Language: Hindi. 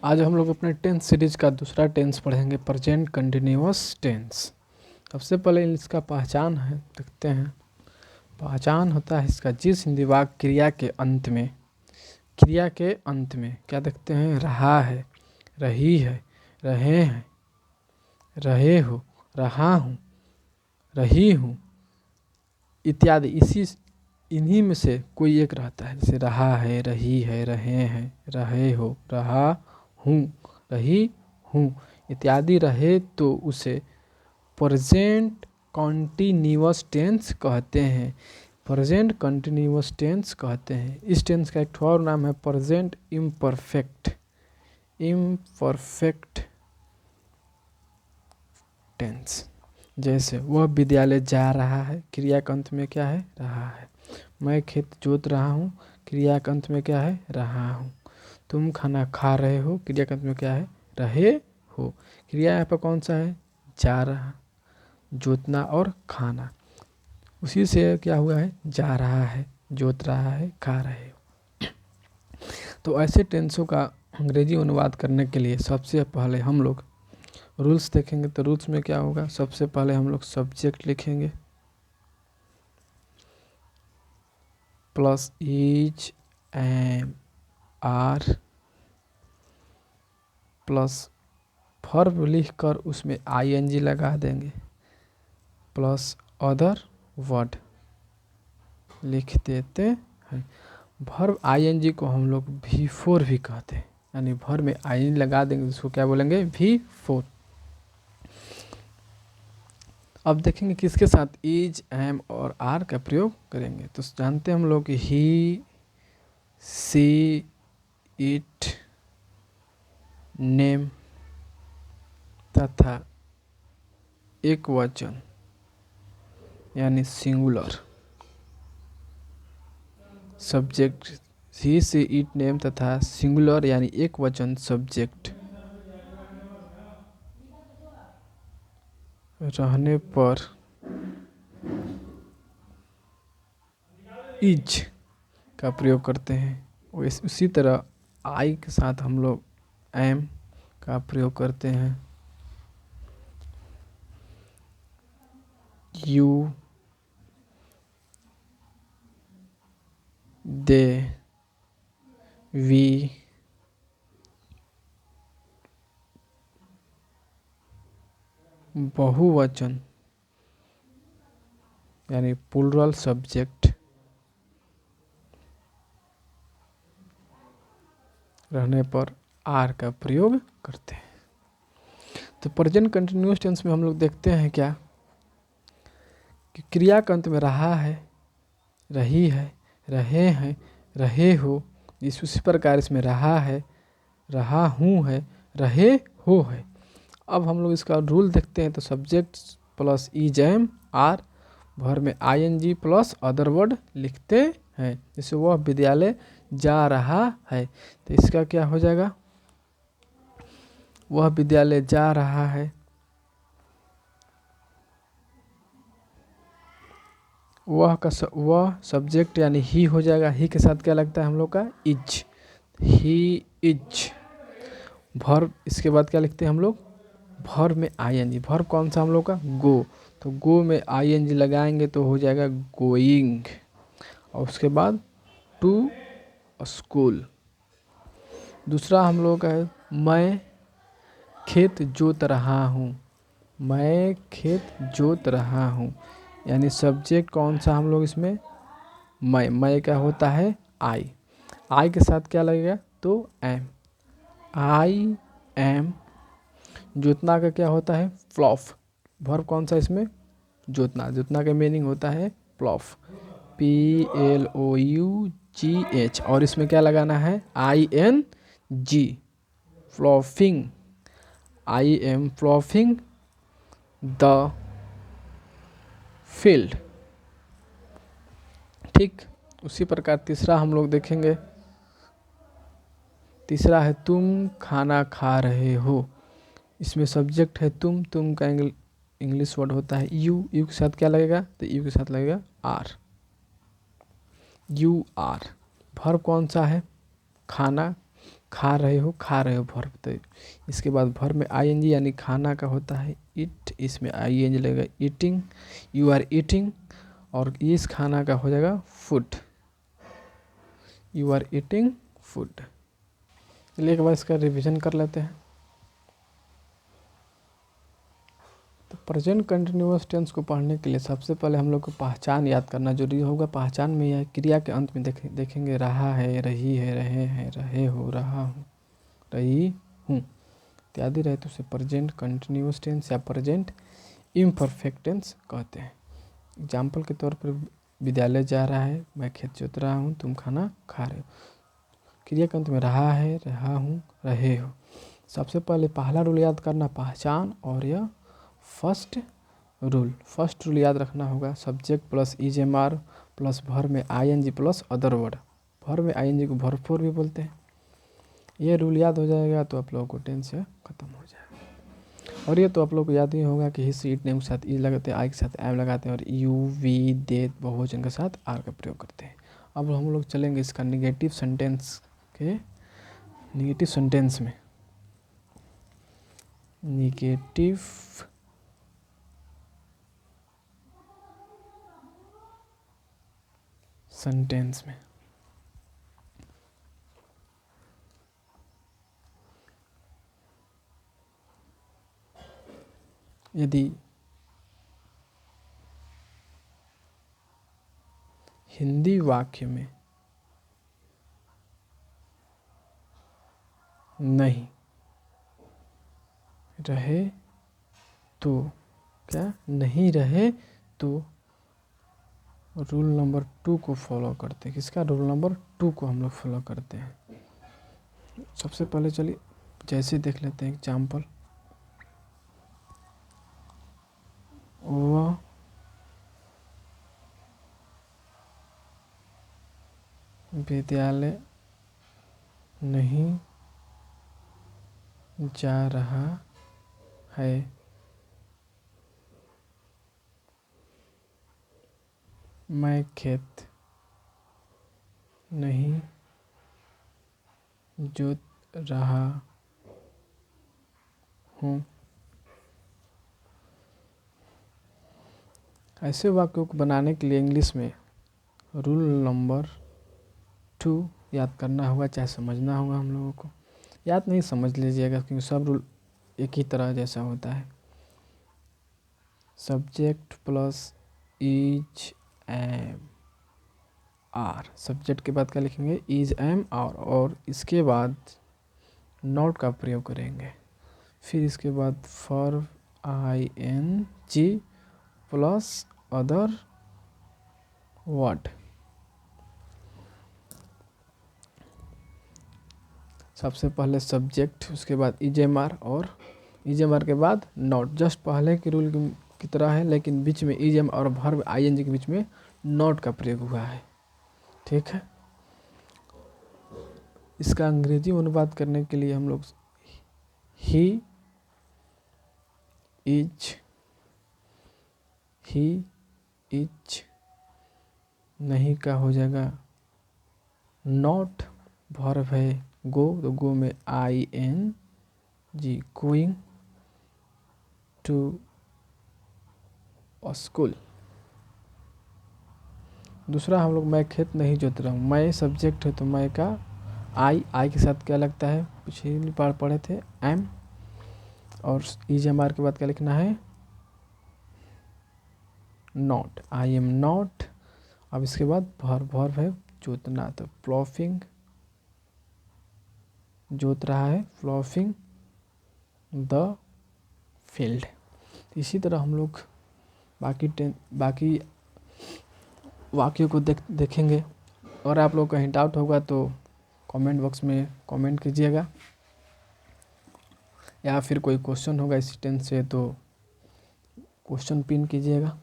आज हम लोग अपने टेंस सीरीज का दूसरा टेंस पढ़ेंगे, प्रेजेंट कंटिन्यूअस टेंस। सबसे पहले इसका पहचान है, देखते हैं। पहचान होता है इसका जिस हिंदी वाक्य क्रिया के अंत में क्या देखते हैं, रहा है, रही है, रहे हैं, रहे हो, रहा हूँ, रही हूँ इत्यादि। इन्हीं में से कोई एक रहता है, जैसे रहा है, रही है, रहे हैं, रहे हो, रहा हूँ, रही हूँ इत्यादि रहे तो उसे प्रेजेंट कॉन्टिन्यूअस टेंस कहते हैं। प्रेजेंट कंटिन्यूअस टेंस कहते हैं। इस टेंस का एक और नाम है प्रेजेंट इम्परफेक्ट टेंस। जैसे वह विद्यालय जा रहा है, क्रिया के अंत में क्या है, रहा है। मैं खेत जोत रहा हूँ, क्रिया के अंत में क्या है, रहा हूँ। तुम खाना खा रहे हो, क्रिया के अंत में क्या है, रहे हो। क्रिया यहाँ पर कौन सा है, जा रहा, जोतना और खाना। उसी से क्या हुआ है, जा रहा है, जोत रहा है, खा रहे हो। तो ऐसे टेंसों का अंग्रेजी अनुवाद करने के लिए सबसे पहले हम लोग रूल्स देखेंगे। तो रूल्स में क्या होगा, सबसे पहले हम लोग सब्जेक्ट लिखेंगे plus is am are plus verb लिखकर उसमें आईएनजी लगा देंगे प्लस अदर वर्ड लिख देते हैं। वर्ब आईएनजी को हम लोग V4 भी कहते हैं, यानी वर्ब में आईएनजी लगा देंगे तो उसको क्या बोलेंगे, V4। अब देखेंगे किसके साथ इज एम और आर का प्रयोग करेंगे। तो जानते हैं हम लोग कि ही, सी, इट, नेम तथा एक वचन यानी सिंगुलर सब्जेक्ट, ही से इट नेम तथा सिंगुलर यानी एक वचन सब्जेक्ट रहने पर इज का प्रयोग करते हैं। उसी तरह आई के साथ हम लोग एम का प्रयोग करते हैं। यू, दे, वी, बहुवचन यानी प्लूरल सब्जेक्ट रहने पर आर का प्रयोग करते हैं। तो प्रेजेंट कंटिन्यूअस टेंस में हम लोग देखते हैं क्या कि क्रिया के अंत में रहा है, रही है, रहे हैं, रहे हो। उसी प्रकार इसमें रहा है, रहा हूँ है, रहे हो है। अब हम लोग इसका रूल देखते हैं। तो subject plus is am are, भर में आईएनजी प्लस अदर वर्ड लिखते हैं। जैसे वह विद्यालय जा रहा है, तो इसका क्या हो जाएगा, वह विद्यालय जा रहा है, वह सब्जेक्ट यानी ही हो जाएगा। ही के साथ क्या लगता है हम लोग का, इज, ही इज। वर्ब इसके बाद क्या लिखते हैं हम लोग, वर्ब में आईएनजी। वर्ब कौन सा हम लोग का, गो। तो गो में आईएनजी लगाएंगे तो हो जाएगा गोइंग। और उसके बाद टू स्कूल। दूसरा हम लोग का है मैं खेत जोत रहा हूँ, मैं खेत जोत रहा हूँ यानी सब्जेक्ट कौन सा हम लोग इसमें, मैं क्या होता है, आई के साथ क्या लगेगा, तो एम, आई एम। जोतना का क्या होता है, प्लॉफ। वर्ब कौन सा इसमें, जोतना। जोतना का मीनिंग होता है प्लॉफ, PLOUGH। और इसमें क्या लगाना है, ING, ploughing. I am ploughing the field. ठीक उसी प्रकार तीसरा हम लोग देखेंगे। तीसरा है तुम खाना खा रहे हो। इसमें सब्जेक्ट है तुम का इंग्लिश वर्ड होता है यू के साथ क्या लगेगा, तो यू के साथ लगेगा आर, यू आर। वर्ब कौन सा है, खाना। खा रहे हो वर्ब। तो इसके बाद वर्ब में आईएनजी यानी खाना का होता है इट, इसमें आईएनजी लगेगा ईटिंग, यू आर ईटिंग, और इस खाना का हो जाएगा food, you are eating food. चलिए एक बार इसका रिवीजन कर लेते हैं। तो प्रेजेंट कंटिन्यूअस टेंस को पढ़ने के लिए सबसे पहले हम लोग को पहचान याद करना जरूरी होगा। पहचान में यह क्रिया के अंत में देखेंगे रहा है, रही है, रहे हैं, रहे हो, रहा हूँ, रही हूँ इत्यादि रहे तो उसे प्रेजेंट कंटिन्यूअस टेंस या प्रेजेंट इम्परफेक्ट टेंस कहते हैं। एग्जाम्पल के तौर पर विद्यालय जा रहा है, मैं खेत जोत रहा हूँ, तुम खाना खा रहे हो। क्रिया के अंत में रहा है, रहा हूँ, रहे हो। सबसे पहले पहला रूल याद करना पहचान, और यह फर्स्ट रूल याद रखना होगा। Subject plus is am are plus verb में ING plus other word. Verb में आईएनजी को वर्ब फोर भी बोलते हैं। ये रूल याद हो जाएगा तो आप लोगों को टेंस खत्म हो जाएगा। और ये तो आप लोग को याद ही होगा कि हिस्ट्री इट नेम के साथ ई लगाते हैं, आई के साथ एम लगाते हैं, और यू वी दे बहुवचन के साथ आर का प्रयोग करते हैं। अब हम लोग चलेंगे इसका निगेटिव सेंटेंस में। निगेटिव सेंटेंस में यदि हिंदी वाक्य में नहीं रहे तो, क्या नहीं रहे तो रूल नंबर 2 को फॉलो करते हैं। किसका? रूल नंबर 2 को हम लोग फॉलो करते हैं। सबसे पहले चलिए जैसे देख लेते हैं एग्जाम्पल। वह विद्यालय नहीं जा रहा है, मैं खेत नहीं जोत रहा हूँ। ऐसे वाक्यों को बनाने के लिए इंग्लिश में रूल नंबर 2 याद करना होगा, चाहे समझना होगा हम लोगों को। याद नहीं समझ लीजिएगा क्योंकि सब रूल एक ही तरह जैसा होता है। Subject plus is am are. Subject के बाद क्या लिखेंगे? इज एम आर, और इसके बाद नॉट का प्रयोग करेंगे। फिर इसके बाद four I N G plus other word. सबसे पहले सब्जेक्ट, उसके बाद इजेमार, और इजेमार के बाद नॉट। जस्ट पहले के रूल की तरह है, लेकिन बीच में इजेम और वर्ब आईएनजी के बीच में नॉट का प्रयोग हुआ है। ठीक है। इसका अंग्रेजी अनुवाद करने के लिए हम लोग ही इज नहीं का हो जाएगा नॉट। वर्ब है गो, तो गो में I N G, going to school. दूसरा हम लोग मैं खेत नहीं जोत रहा हूँ। मैं सब्जेक्ट है तो मैं का आई के साथ क्या लगता है? पिछली बार पढ़े थे एम, और इज एम आर के बाद क्या लिखना है? Not, I am not. अब इसके बाद वर्ब है जोतना, तो प्लॉफिंग, जोत रहा है, प्लॉफिंग द फील्ड। इसी तरह हम लोग बाकी वाक्यों को देखेंगे। और आप लोग का कहीं डाउट होगा तो कमेंट बॉक्स में कमेंट कीजिएगा, या फिर कोई क्वेश्चन होगा इसी टेंस से तो क्वेश्चन पिन कीजिएगा।